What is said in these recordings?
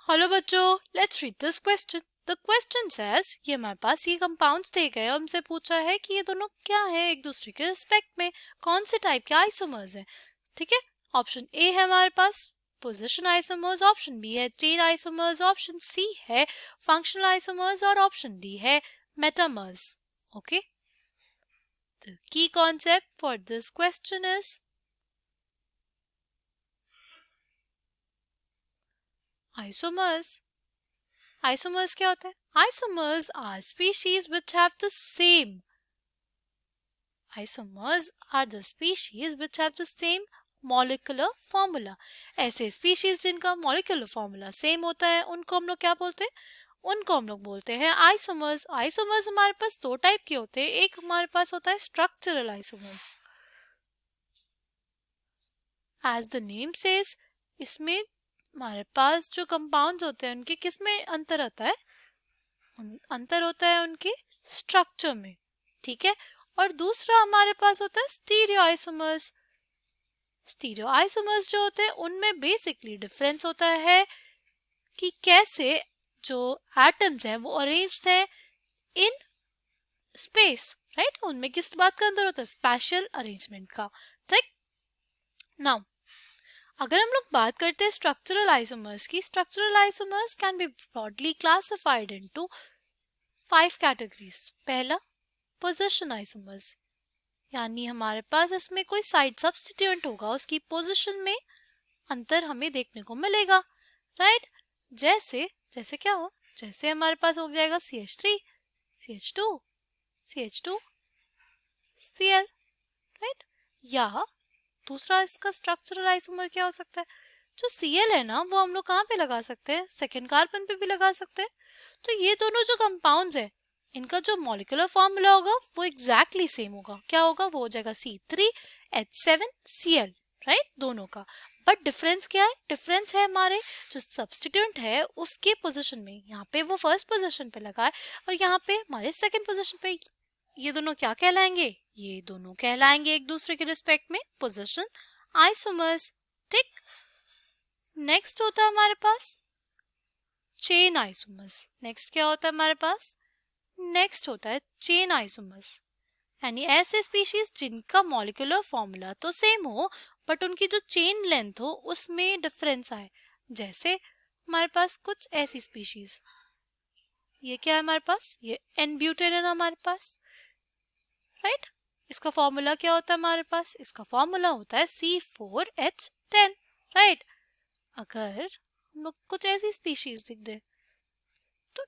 Hello बच्चों, let's read this question. The question says ये हमारे पास ये कंपाउंड्स दे गए, हमसे पूछा है कि ये दोनों क्या है एक दूसरे के रिस्पेक्ट में, कौन से टाइप के आइसोमर्स हैं। ठीक है, ऑप्शन ए है हमारे पास पोजिशन आइसोमर्स, ऑप्शन बी है चेन आइसोमर्स, ऑप्शन सी है फंक्शनल आइसोमर्स और ऑप्शन डी है metamers. Okay, the key concept for this question is isomers. Isomers क्या होता है? Isomers are species which have the same isomers are the species which have the same molecular formula। ऐसे species जिनका molecular formula same होता है उनको हम लोग क्या बोलते हैं? उनको हम लोग बोलते हैं आइसोमर्स। आइसोमर्स हमारे पास दो टाइप के होते हैं, एक हमारे पास होता है structural isomers. As the name says, इसमें हमारे पास जो कंपाउंड्स होते हैं उनके किस में अंतर होता है? अंतर होता है उनके स्ट्रक्चर में। ठीक है, और दूसरा हमारे पास होता है स्टीरियो आइसोमर्स। स्टीरियो आइसोमर्स जो होते हैं उनमें बेसिकली डिफरेंस होता है कि कैसे जो एटम्स हैं वो अरेंज्ड हैं इन स्पेस। राइट, उनमें किस बात का अंदर होता है? स्पेशल अरेंजमेंट का। ठीक, नाउ अगर हम लोग बात करते हैं स्ट्रक्चरल आइसोमर्स की, structural isomers can be broadly classified into 5 categories. पहला, पोजिशन आइसोमर्स, यानी हमारे पास इसमें कोई साइड सब्स्टिट्यूएंट होगा, उसकी पोजीशन में अंतर हमें देखने को मिलेगा। राइट, जैसे जैसे क्या हो, जैसे हमारे पास हो जाएगा CH3, CH2, CH2, Cl। Right, या दूसरा इसका स्ट्रक्चरल आइसोमर क्या हो सकता है? जो Cl है ना, वो हम लोग कहाँ पे लगा सकते हैं? सेकेंड कार्बन पे भी लगा सकते हैं। तो ये दोनों जो कंपाउंड्स हैं इनका जो मॉलिक्यूलर फॉर्मूला होगा वो एग्जैक्टली सेम होगा। क्या होगा? वो हो जाएगा C3H7Cl। राइट, दोनों का। बट डिफरेंस क्या है? डिफरेंस है हमारे जो सब्स्टिट्यूएंट है उसके पोजीशन में। यहाँ पे वो फर्स्ट पोजीशन पे लगा है और यहाँ पे हमारे सेकंड पोजीशन पे। ये दोनों क्या कहलाएंगे? ये दोनों कहलाएंगे एक दूसरे के रिस्पेक्ट में पोजीशन आइसोमर्स। ठीक, नेक्स्ट होता है हमारे पास चेन आइसोमर्स। नेक्स्ट क्या होता है हमारे पास? नेक्स्ट होता है चेन आइसोमर्स, यानी ऐसे स्पीशीज जिनका मॉलिक्यूलर फॉर्मूला तो सेम हो बट उनकी जो चेन लेंथ हो उसमें डिफरेंस आए। जैसे हमारे पास कुछ ऐसी स्पीशीज, ये क्या है हमारे पास? ये N-ब्यूटेन है हमारे पास। राइट, इसका फॉर्मूला क्या होता है हमारे पास? इसका फॉर्मूला होता है C4H10। राइट, अगर हम लोग कुछ ऐसी स्पीशीज लिख दे तो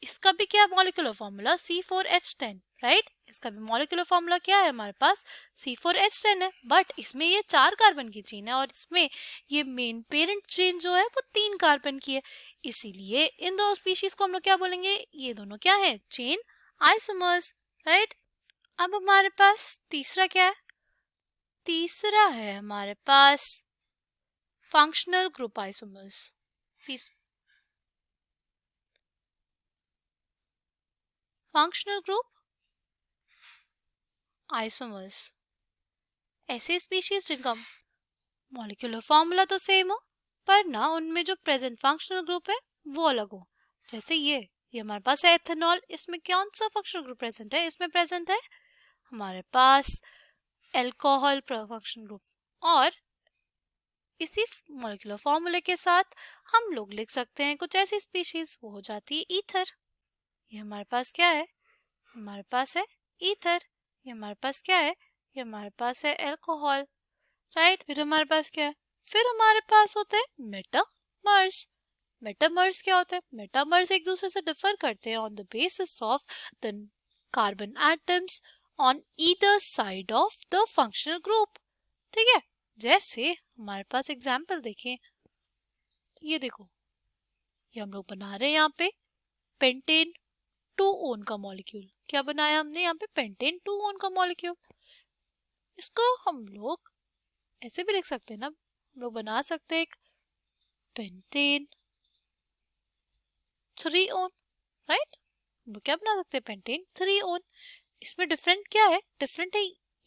इसका भी क्या मॉलिक्यूलर फॉर्मूला? C4H10। राइट, इसका भी मॉलिक्यूलर फॉर्मूला क्या है हमारे पास? C4H10 है। बट इसमें ये 4 कार्बन की चेन है और इसमें ये मेन पेरेंट चेन जो है वो 3 कार्बन की है। इसीलिए इन दो स्पीशीज को हम लोग क्या बोलेंगे? ये दोनों क्या है? Chain isomers. राइट, अब हमारे पास तीसरा क्या है? तीसरा है हमारे पास functional group isomers. Functional group isomers, ऐसे स्पीशीज जिनका मॉलिक्यूलर फॉर्मूला तो सेम हो पर ना उनमें जो प्रेजेंट फंक्शनल ग्रुप है वो अलग हो। जैसे ये हमारे पास है एथेनॉल, इसमें कौन सा फंक्शनल ग्रुप प्रेजेंट है? इसमें प्रेजेंट है हमारे पास एल्कोहल फंक्शनल ग्रुप। और इसी मॉलिक्यूलर फॉर्मूले के साथ हम लोग लिख सकते हैं कुछ ऐसी स्पीशीज, वो हो जाती है ईथर। ये हमारे पास क्या है? हमारे पास है ईथर। ये हमारे पास क्या है? ये हमारे पास है एल्कोहल। राइट, फिर हमारे पास क्या है? फिर हमारे पास होते हैं मेटामर्स। मेटामर्स क्या होते हैं? मेटामर्स एक दूसरे से डिफर करते हैं on the basis of the carbon atoms on either side of the functional group. ठीक है, जैसे हमारे पास एग्जाम्पल देखें, ये देखो, ये हम लोग बना रहे हैं यहाँ पे पेंटेन 2 ओन का मॉलिक्यूल। क्या बनाया हमने यहाँ पे? पेंटेन 2 ओन का मॉलिक्यूल। इसको हम लोग ऐसे भी लिख सकते हैं ना, हम लोग बना सकते हैं एक पेंटेन 3 ओन। राइट, हम लोग क्या बना सकते हैं? Pentane 3 own. इसमें डिफरेंट क्या है? डिफरेंट है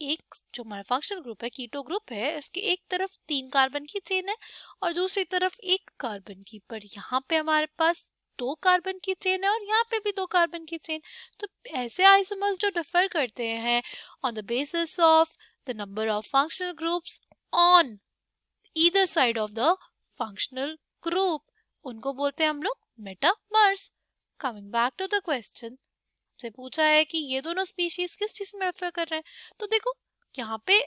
एक जो हमारा फंक्शनल ग्रुप है, कीटो ग्रुप है, इसकी एक तरफ 3 कार्बन की चेन है और दूसरी तरफ 1 कार्बन की, पर यहाँ पे हमारे पास 2 कार्बन की चेन है और यहाँ पे भी 2 कार्बन की चेन। तो ऐसे आइसोमर्स जो डिफर करते हैं on the basis of the number of functional groups on either side of the functional group, उनको बोलते हैं हम लोग metamers. Coming back to the question, से पूछा है कि ये दोनों स्पीशीज किस चीज में रेफर कर रहे हैं। तो देखो यहाँ पे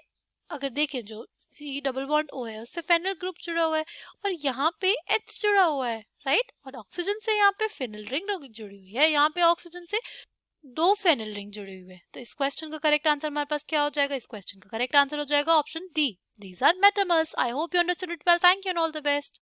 अगर देखें जो सी डबल बॉन्ड ओ है उससे फेनल ग्रुप जुड़ा हुआ है और यहाँ पे एच जुड़ा हुआ है, राइट। और ऑक्सीजन से यहाँ पे फेनल रिंग जुड़ी हुई है, यहाँ पे ऑक्सीजन से 2 फेनल रिंग जुड़ी हुई है। तो इस क्वेश्चन का करेक्ट आंसर हमारे पास क्या हो जाएगा? इस क्वेश्चन का करेक्ट आंसर हो जाएगा option D, these are metamers. I hope you understood it well. Thank you and all the best.